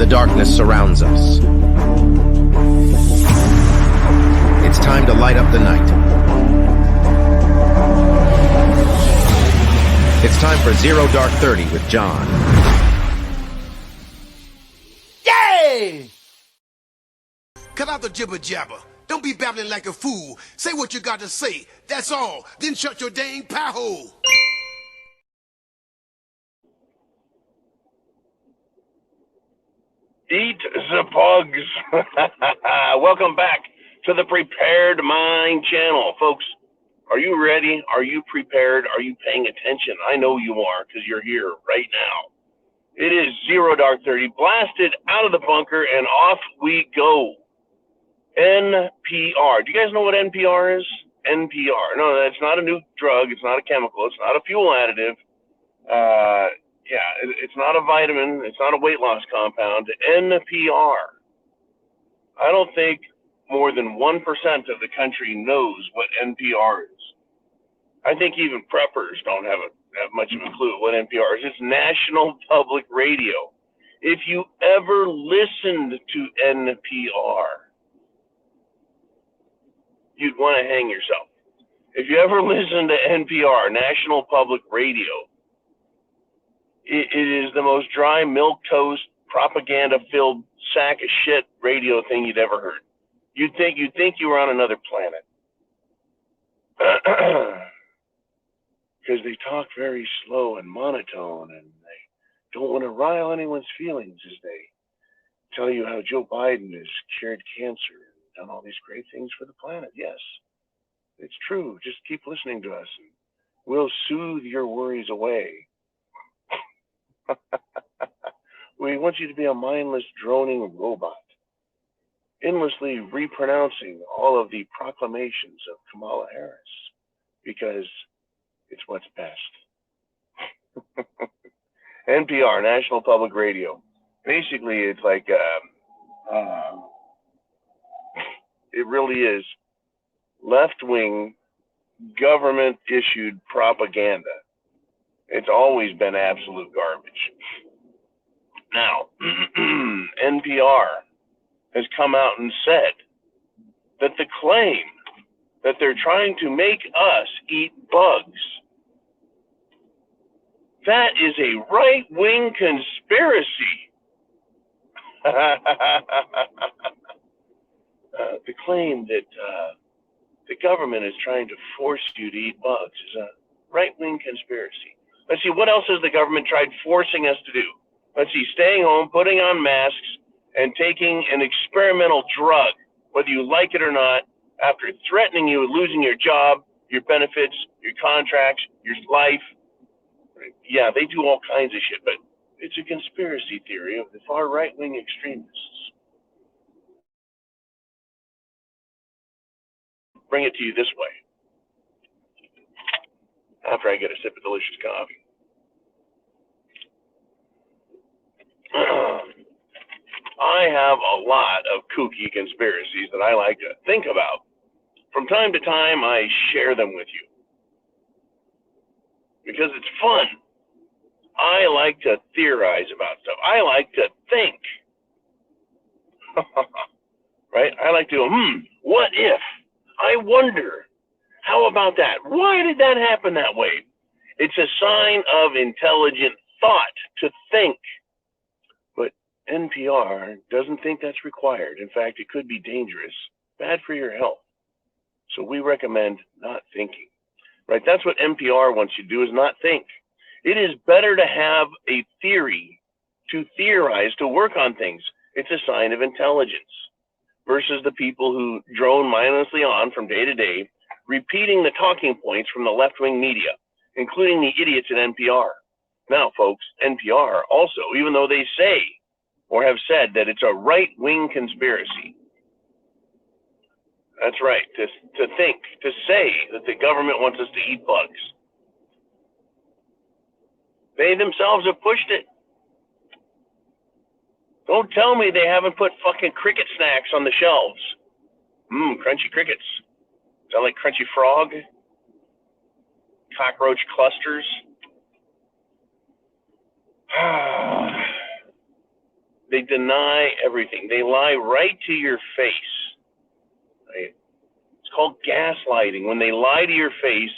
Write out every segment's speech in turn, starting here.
the darkness surrounds us. It's time to light up the night. It's time for Zero Dark 30 with John. Yay! Cut out the jibber jabber. Don't be babbling like a fool. Say what you got to say. That's all. Then shut your dang pie hole. Eat the bugs. Welcome back to the Prepared Mind channel. Folks, are you ready? Are you prepared? Are you paying attention? I know you are because you're here right now. It is Zero Dark 30, blasted out of the bunker, and off we go. NPR. Do you guys know what NPR is? NPR. No, that's not a new drug. It's not a chemical. It's not a fuel additive. It's not a vitamin. It's not a weight loss compound. NPR. I don't think more than 1% of the country knows what NPR is. I think even preppers don't have much of a clue what NPR is. It's National Public Radio. If you ever listened to NPR, you'd want to hang yourself. If you ever listen to NPR, National Public Radio, it is the most dry, milquetoast, propaganda-filled sack of shit radio thing you'd ever heard. You'd think you were on another planet. Because they talk very slow and monotone, and they don't want to rile anyone's feelings as they tell you how Joe Biden has cured cancer and done all these great things for the planet. Yes, it's true. Just keep listening to us, and we'll soothe your worries away. We want you to be a mindless, droning robot, endlessly repronouncing all of the proclamations of Kamala Harris, because it's what's best. NPR, National Public Radio. Basically, it's like, it really is left-wing, government-issued propaganda. It's always been absolute garbage. Now, NPR has come out and said that the claim that they're trying to make us eat bugs, that is a right-wing conspiracy. The claim that the government is trying to force you to eat bugs is a right-wing conspiracy. Let's see, what else has the government tried forcing us to do? Let's see, staying home, putting on masks, and taking an experimental drug, whether you like it or not, after threatening you with losing your job, your benefits, your contracts, your life. Yeah, they do all kinds of shit, but it's a conspiracy theory of the far right-wing extremists. Bring it to you this way. After I get a sip of delicious coffee. I have a lot of kooky conspiracies that I like to think about. From time to time, I share them with you. Because it's fun. I like to theorize about stuff. I like to think. Right? I like to go, what if? I wonder. How about that? Why did that happen that way? It's a sign of intelligent thought to think. But NPR doesn't think that's required. In fact, it could be dangerous, bad for your health. So we recommend not thinking. Right? That's what NPR wants you to do, is not think. It is better to have a theory, to theorize, to work on things. It's a sign of intelligence. Versus the people who drone mindlessly on from day to day, repeating the talking points from the left-wing media, including the idiots at NPR. Now, folks, NPR also, even though they say or have said that it's a right-wing conspiracy, that's right, to think, to say that the government wants us to eat bugs. They themselves have pushed it. Don't tell me they haven't put fucking cricket snacks on the shelves. Crunchy crickets. Is that like crunchy frog? Cockroach clusters? They deny everything. They lie right to your face. Right? It's called gaslighting, when they lie to your face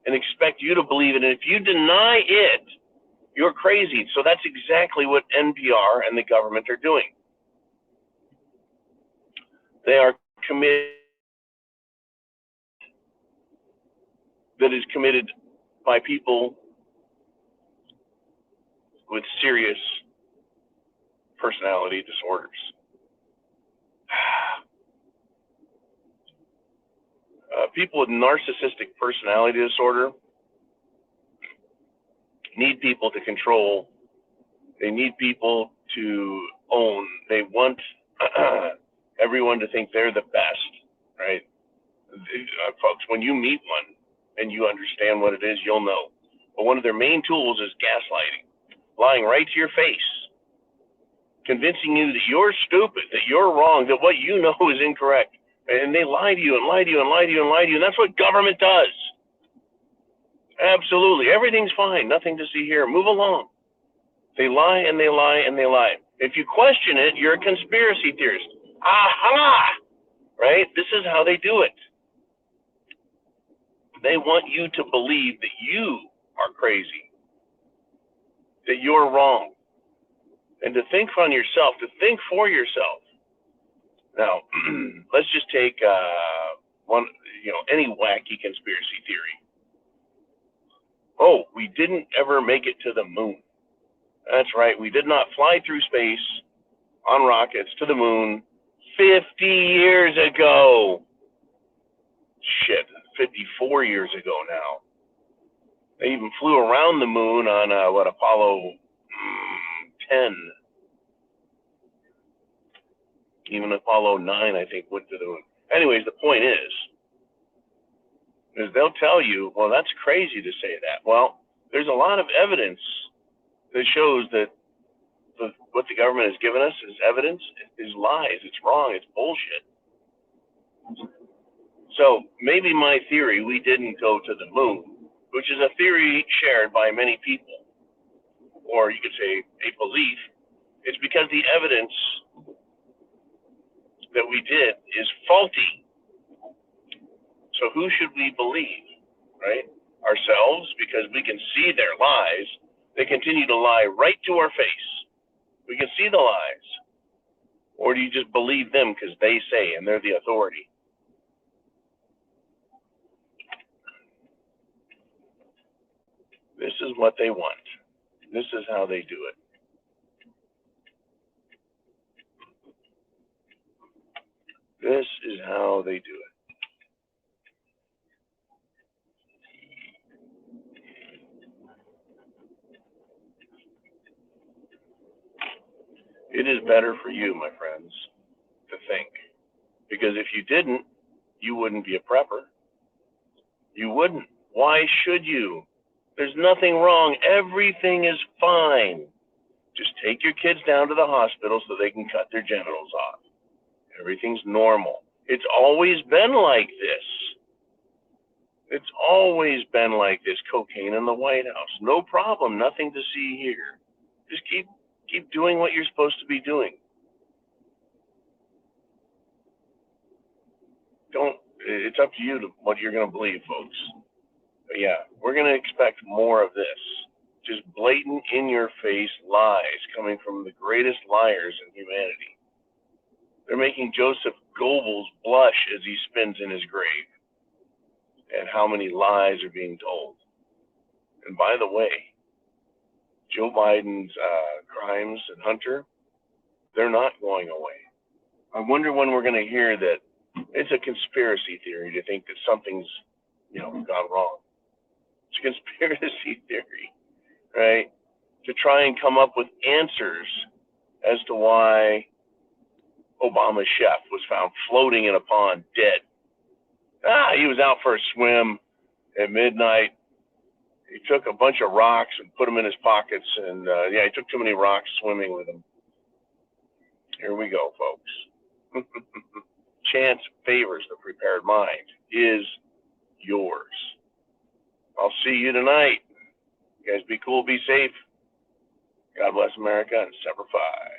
and expect you to believe it. And if you deny it, you're crazy. So that's exactly what NPR and the government are doing. They are committed, that is committed by people with serious personality disorders. People with narcissistic personality disorder need people to control. They need people to own. They want everyone to think they're the best, right? Folks, when you meet one and you understand what it is, you'll know. But one of their main tools is gaslighting, lying right to your face, convincing you that you're stupid, that you're wrong, that what you know is incorrect. And they lie to you and lie to you and lie to you and lie to you. And that's what government does. Absolutely. Everything's fine. Nothing to see here. Move along. They lie and they lie and they lie. If you question it, you're a conspiracy theorist. Aha! Right? This is how they do it. They want you to believe that you are crazy, that you're wrong, and to think on yourself, to think for yourself. Now, let's just take any wacky conspiracy theory. Oh, we didn't ever make it to the moon. That's right. We did not fly through space on rockets to the moon 50 years ago. Shit, 54 years ago now. They even flew around the moon on, Apollo 10. Even Apollo 9, I think, went to the moon. Anyways, the point is they'll tell you, well, that's crazy to say that. Well, there's a lot of evidence that shows that what the government has given us as evidence is lies. It's wrong. It's bullshit. So maybe my theory, we didn't go to the moon, which is a theory shared by many people, or you could say a belief, it's because the evidence that we did is faulty. So who should we believe, right? Ourselves, because we can see their lies. They continue to lie right to our face. We can see the lies. Or do you just believe them because they say and they're the authority? This is what they want. This is how they do it. This is how they do it. It is better for you, my friends, to think. Because if you didn't, you wouldn't be a prepper. You wouldn't. Why should you? There's nothing wrong. Everything is fine. Just take your kids down to the hospital so they can cut their genitals off. Everything's normal. It's always been like this. It's always been like this. Cocaine in the White House. No problem. Nothing to see here. Just keep doing what you're supposed to be doing. It's up to you to what you're going to believe, folks. But yeah, we're going to expect more of this. Just blatant, in-your-face lies coming from the greatest liars in humanity. They're making Joseph Goebbels blush as he spins in his grave. And how many lies are being told. And by the way, Joe Biden's crimes and Hunter, they're not going away. I wonder when we're going to hear that it's a conspiracy theory to think that something's, gone wrong. It's a conspiracy theory, right? To try and come up with answers as to why Obama's chef was found floating in a pond dead. He was out for a swim at midnight. He took a bunch of rocks and put them in his pockets, and he took too many rocks swimming with him. Here we go, folks. Chance favors the prepared mind. Is yours. I'll see you tonight. You guys be cool, be safe. God bless America, and Semper Fi.